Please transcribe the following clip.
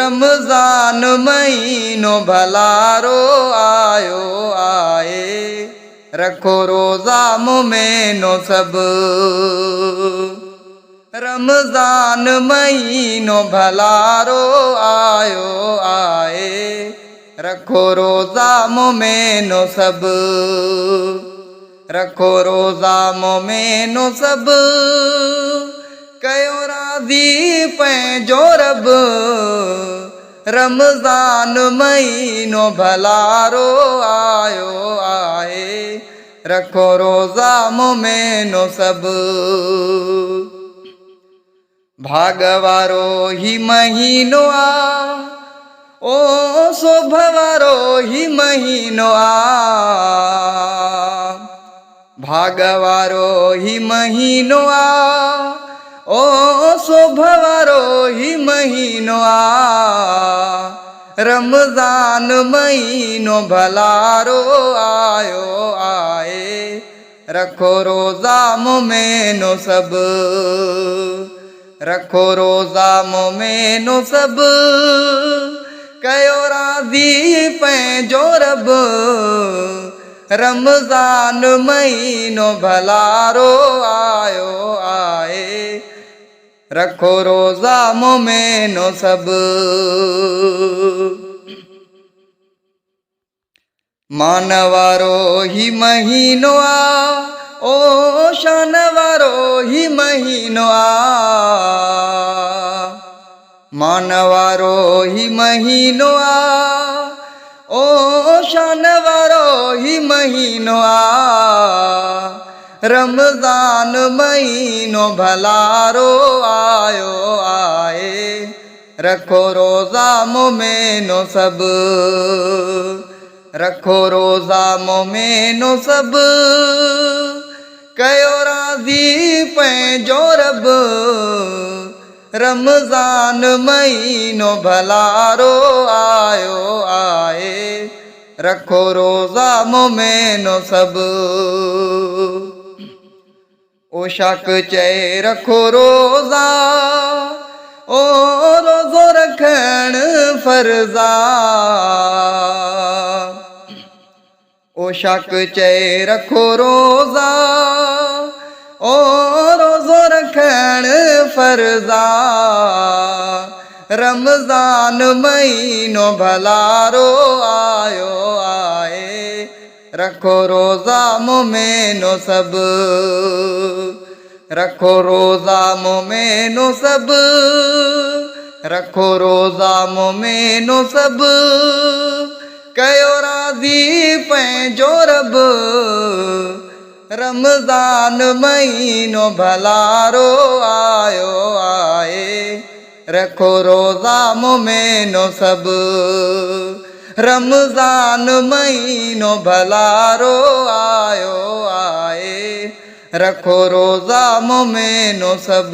रमज़ान महीनो भलारो आयो आए, रखो रोज़ा मोमेनो सब। रमज़ान महीनो भलारो आयो आए, रखो रोज़ा मोमेनो सब। रखो रोज़ा मोमेनो सब, कयो राज़ी पंहिंजो रब। रमज़ान महीनो भलारो आयो आए, रखो रोज़ा मोमेनो सब। भाग वारो ही महीनो आ, ओ शोभ वारो ही महीनो आ। भाग वारो ही महीनो आ, ओ शोभ वारो ही महीनो आ। रमज़ान महीनो भलारो आयो आए, रखो रोज़ा मोमेनो सब। रखो रोज़ा मोमेनो सब, कयो राज़ी पंहिंजो रब। रमज़ान महीनो भलारो आयो आए, रखो रोज़ा मोमेनो सब। मान वारो ही महीनो आ, ओ शान वारो ही महीनो आ। मान वारो ही महीनो आ, ओ शान वारो ही महीनो आ। रमज़ान महीनो भलारो आयो आए, रखो रोज़ा मोमेनो सब। रखो रोज़ा मोमेनो सब, कयो राज़ी पंहिंजो रब। रमज़ान महीनो भलारो आयो आए, रखो रोज़ा मोमेनो सब। ओ शक चए रखो रोज़ा, ओ रोज़ो रखण फर्ज़ा। ओ शक चए रखो रोज़ा, ओ रोज़ो रखण फर्ज़ा। रमज़ान महीनो भलारो आयो आए, रखो रोज़ा मोमेनो सब। रखो रोज़ा मोमेनो सब, रखो रोज़ा मोमेनो सब, कयो राज़ी पंहिंजो रब। रमज़ान महीनो भलारो आयो आए, रखो रोज़ा मोमेनो सब। रमज़ान महीनो भलारो आयो आए, रखो रोज़ा मोमेनो सब।